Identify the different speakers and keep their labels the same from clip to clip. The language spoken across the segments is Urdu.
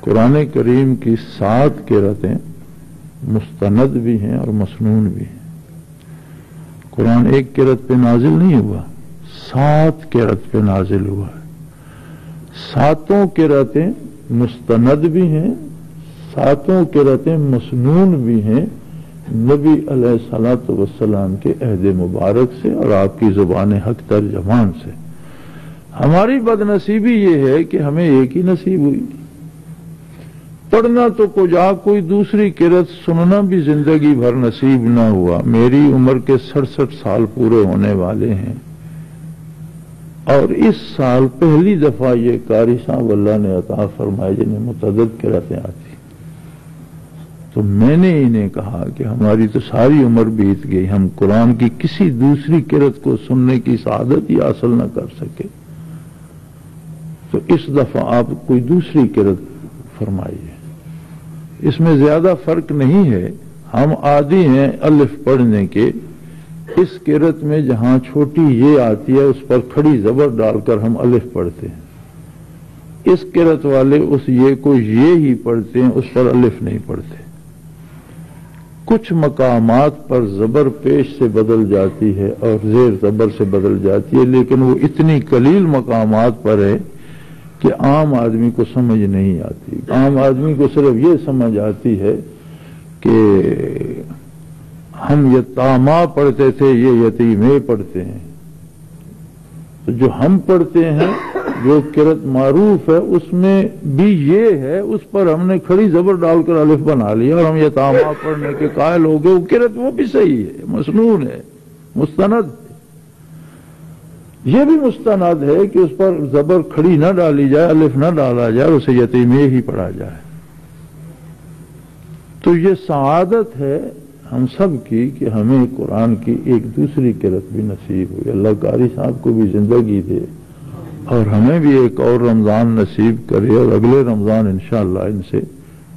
Speaker 1: قرآن کریم کی 7 قرأتیں مستند بھی ہیں اور مسنون بھی ہیں۔ قرآن ایک قرأت پہ نازل نہیں ہوا، 7 قرأت پہ نازل ہوا ہے۔ 7 قرأتیں مستند بھی ہیں، 7 قرأتیں مسنون بھی ہیں، نبی علیہ الصلوۃ والسلام کے عہد مبارک سے اور آپ کی زبان حق ترجمان سے۔ ہماری بدنصیبی یہ ہے کہ ہمیں ایک ہی نصیب ہوئی، پڑھنا تو کوئی دوسری قرأت سننا بھی زندگی بھر نصیب نہ ہوا۔ میری عمر کے 67 سال پورے ہونے والے ہیں، اور اس سال پہلی دفعہ یہ قاری صاحب اللہ نے عطا فرمائے جنہیں متعدد قرأتیں آتی، تو میں نے انہیں کہا کہ ہماری تو ساری عمر بیت گئی، ہم قرآن کی کسی دوسری قرأت کو سننے کی سعادت ہی حاصل نہ کر سکے، تو اس دفعہ آپ کوئی دوسری قرأت فرمائیے۔ اس میں زیادہ فرق نہیں ہے، ہم عادی ہیں الف پڑھنے کے، اس قرأت میں جہاں چھوٹی یہ آتی ہے اس پر کھڑی زبر ڈال کر ہم الف پڑھتے ہیں، اس قرأت والے اس یہ کو یہ ہی پڑھتے ہیں، اس پر الف نہیں پڑھتے۔ کچھ مقامات پر زبر پیش سے بدل جاتی ہے اور زیر زبر سے بدل جاتی ہے، لیکن وہ اتنی قلیل مقامات پر ہے کہ عام آدمی کو سمجھ نہیں آتی۔ عام آدمی کو صرف یہ سمجھ آتی ہے کہ ہم یتاما پڑھتے تھے، یہ یتیمے پڑھتے ہیں، تو جو ہم پڑھتے ہیں جو قرأت معروف ہے اس میں بھی یہ ہے، اس پر ہم نے کھڑی زبر ڈال کر الف بنا لیا اور ہم یتاما پڑھنے کے قائل ہو گئے۔ وہ قرأت وہ بھی صحیح ہے، مسنون ہے، مستند ہے۔ یہ بھی مستند ہے کہ اس پر زبر کھڑی نہ ڈالی جائے، الف نہ ڈالا جائے، اسے یتیمے ہی پڑھا جائے۔ تو یہ سعادت ہے ہم سب کی کہ ہمیں قرآن کی ایک دوسری قرأت بھی نصیب ہوئی۔ اللہ قاری صاحب کو بھی زندگی دے اور ہمیں بھی ایک اور رمضان نصیب کرے، اور اگلے رمضان انشاءاللہ ان سے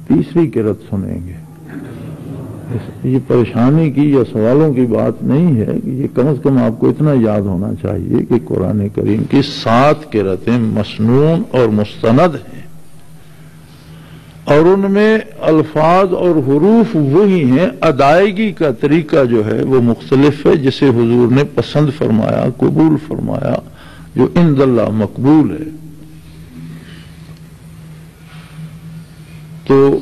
Speaker 1: تیسری قرأت سنیں گے۔ یہ پریشانی کی یا سوالوں کی بات نہیں ہے، یہ کم از کم آپ کو اتنا یاد ہونا چاہیے کہ قرآن کریم کی 7 قرأتیں مسنون اور مستند ہیں، اور ان میں الفاظ اور حروف وہی ہیں، ادائیگی کا طریقہ جو ہے وہ مختلف ہے، جسے حضور نے پسند فرمایا، قبول فرمایا، جو عند اللہ مقبول ہے۔ تو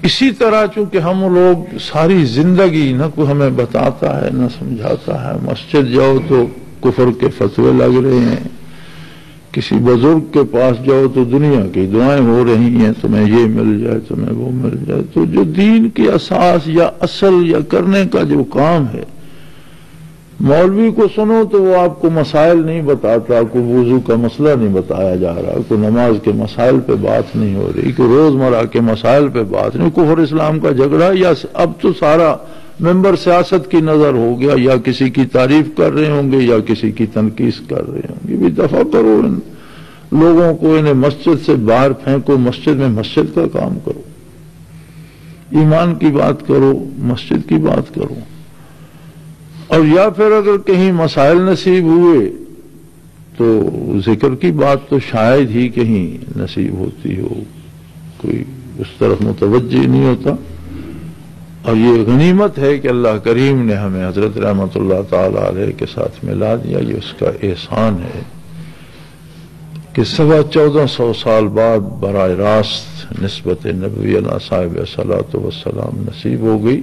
Speaker 1: اسی طرح چونکہ ہم لوگ ساری زندگی نہ کوئی ہمیں بتاتا ہے نہ سمجھاتا ہے، مسجد جاؤ تو کفر کے فتوے لگ رہے ہیں، کسی بزرگ کے پاس جاؤ تو دنیا کی دعائیں ہو رہی ہیں، تمہیں یہ مل جائے، تمہیں وہ مل جائے۔ تو جو دین کی اساس یا اصل یا کرنے کا جو کام ہے، مولوی کو سنو تو وہ آپ کو مسائل نہیں بتاتا، کوئی وضو کا مسئلہ نہیں بتایا جا رہا، کوئی نماز کے مسائل پہ بات نہیں ہو رہی، کوئی روزمرہ کے مسائل پہ بات نہیں، کفر اسلام کا جھگڑا، یا اب تو سارا ممبر سیاست کی نظر ہو گیا، یا کسی کی تعریف کر رہے ہوں گے یا کسی کی تنقید کر رہے ہوں گے۔ بھی دفع کرو ان لوگوں کو، انہیں مسجد سے باہر پھینکو، مسجد میں مسجد کا کام کرو، ایمان کی بات کرو، مسجد کی بات کرو۔ اور یا پھر اگر کہیں مسائل نصیب ہوئے تو ذکر کی بات تو شاید ہی کہیں نصیب ہوتی ہو، کوئی اس طرف متوجہ نہیں ہوتا۔ اور یہ غنیمت ہے کہ اللہ کریم نے ہمیں حضرت رحمت اللہ تعالی علیہ کے ساتھ ملا دیا، یہ اس کا احسان ہے کہ 1450 سال بعد براہ راست نسبت نبوی علیہ صاحب صلاۃ والسلام نصیب ہو گئی۔